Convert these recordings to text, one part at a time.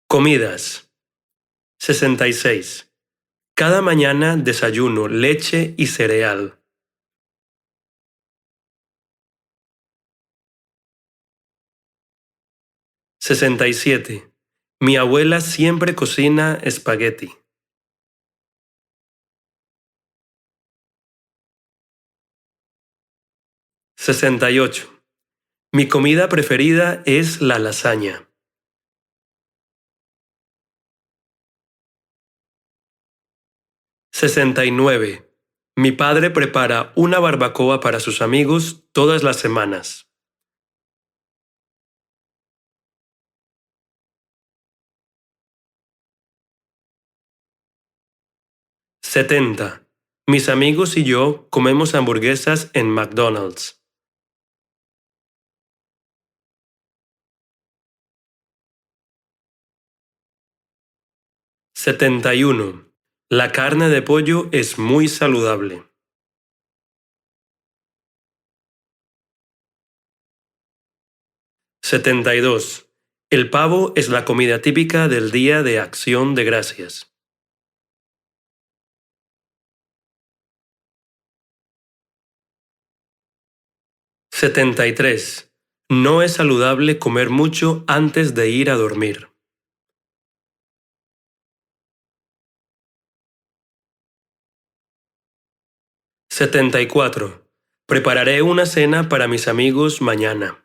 Comidas. 66. Cada mañana desayuno leche y cereal. 67. Mi abuela siempre cocina espagueti. 68. Mi comida preferida es la lasaña. 69. Mi padre prepara una barbacoa para sus amigos todas las semanas. 70. Mis amigos y yo comemos hamburguesas en McDonald's. 71. La carne de pollo es muy saludable. 72. El pavo es la comida típica del Día de Acción de Gracias. 73. No es saludable comer mucho antes de ir a dormir. 74. Prepararé una cena para mis amigos mañana.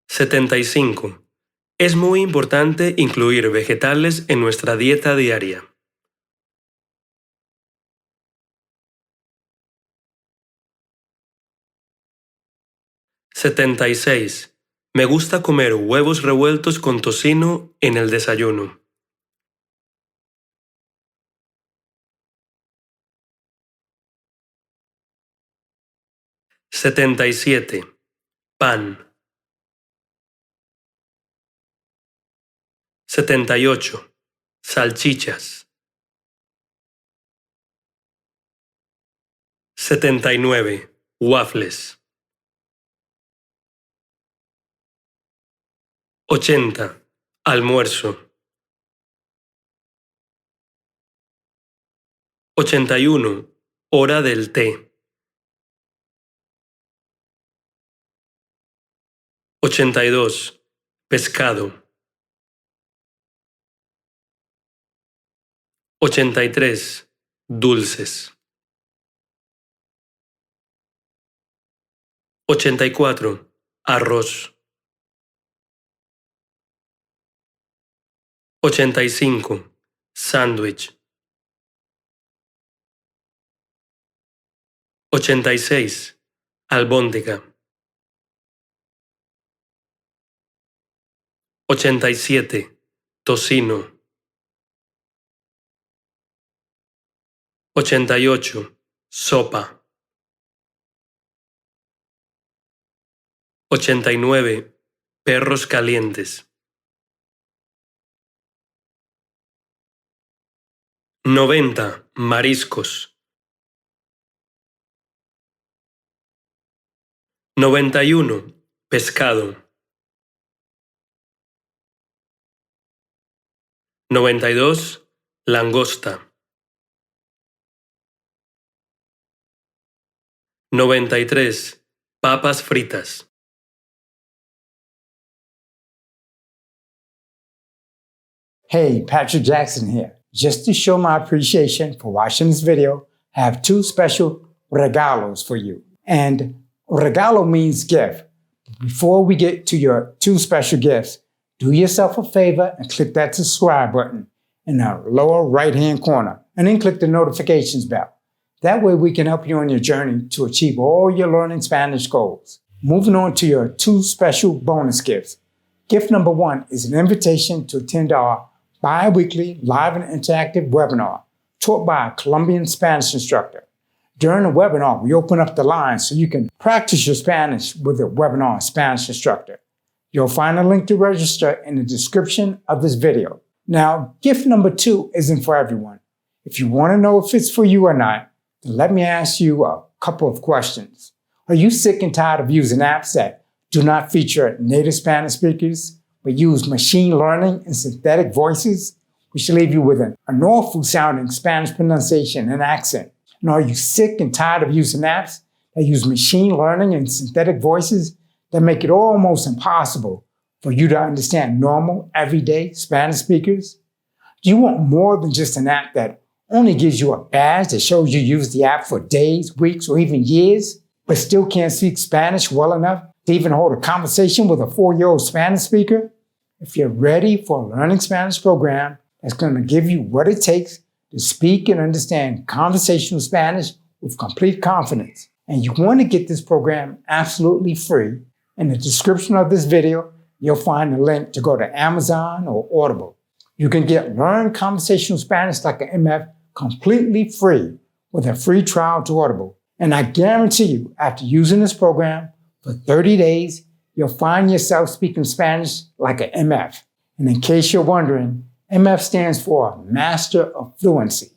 75. Es muy importante incluir vegetales en nuestra dieta diaria. 76. Me gusta comer huevos revueltos con tocino en el desayuno. 77. Pan. 78. Salchichas. 79. Waffles. 80. Almuerzo. 81. Hora del té. 82. Pescado. 83. Dulces. 84. Arroz. 85. Sándwich. 86. Albóndiga. 87. Tocino. 88. Sopa. 89. Perros calientes. 90. Mariscos. 91. Pescado. 92. Langosta. 93. Papas fritas. Hey, Patrick Jackson here. Just to show my appreciation for watching this video, I have two special regalos for you. And regalo means gift. Before we get to your two special gifts, do yourself a favor and click that subscribe button in the lower right-hand corner, and then click the notifications bell. That way we can help you on your journey to achieve all your learning Spanish goals. Moving on to your two special bonus gifts. Gift number one is an invitation to attend our bi-weekly live and interactive webinar taught by a Colombian Spanish instructor. During the webinar, we open up the line so you can practice your Spanish with a webinar Spanish instructor. You'll find a link to register in the description of this video. Now, gift number two isn't for everyone. If you want to know if it's for you or not, then let me ask you a couple of questions. Are you sick and tired of using apps that do not feature native Spanish speakers, but use machine learning and synthetic voices, which leave you with an awful sounding Spanish pronunciation and accent? And are you sick and tired of using apps that use machine learning and synthetic voices that make it almost impossible for you to understand normal, everyday Spanish speakers? Do you want more than just an app that only gives you a badge that shows you use the app for days, weeks, or even years, but still can't speak Spanish well enough to even hold a conversation with a 4-year-old Spanish speaker? If you're ready for a learning Spanish program that's going to give you what it takes to speak and understand conversational Spanish with complete confidence, and you want to get this program absolutely free, in the description of this video, you'll find a link to go to Amazon or Audible. You can get Learn Conversational Spanish Like an MF completely free with a free trial to Audible. And I guarantee you, after using this program for 30 days, you'll find yourself speaking Spanish like an MF. And in case you're wondering, MF stands for Master of Fluency.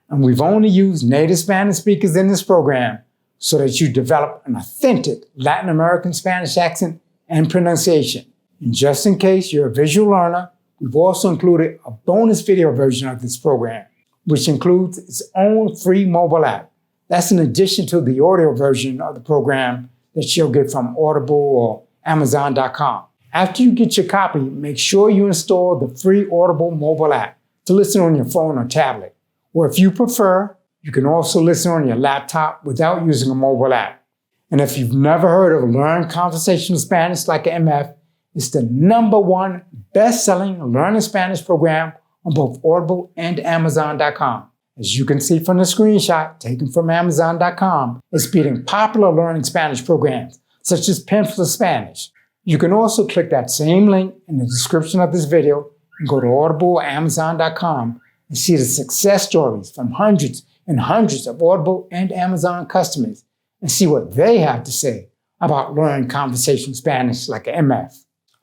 And we've only used native Spanish speakers in this program so that you develop an authentic Latin American Spanish accent and pronunciation. And just in case you're a visual learner, we've also included a bonus video version of this program, which includes its own free mobile app. That's in addition to the audio version of the program that you'll get from Audible or Amazon.com. After you get your copy, make sure you install the free Audible mobile app to listen on your phone or tablet. Or if you prefer, you can also listen on your laptop without using a mobile app. And if you've never heard of Learn Conversational Spanish Like an MF, it's the #1 best-selling learning Spanish program on both Audible and Amazon.com. As you can see from the screenshot taken from Amazon.com, it's beating popular learning Spanish programs such as Pencil Spanish. You can also click that same link in the description of this video and go to Audible or Amazon.com and see the success stories from hundreds and hundreds of Audible and Amazon customers and see what they have to say about learning conversational Spanish like an MF.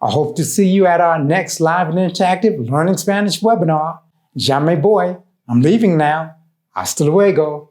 I hope to see you at our next live and interactive Learning Spanish webinar. Ya me voy. I'm leaving now. Hasta luego.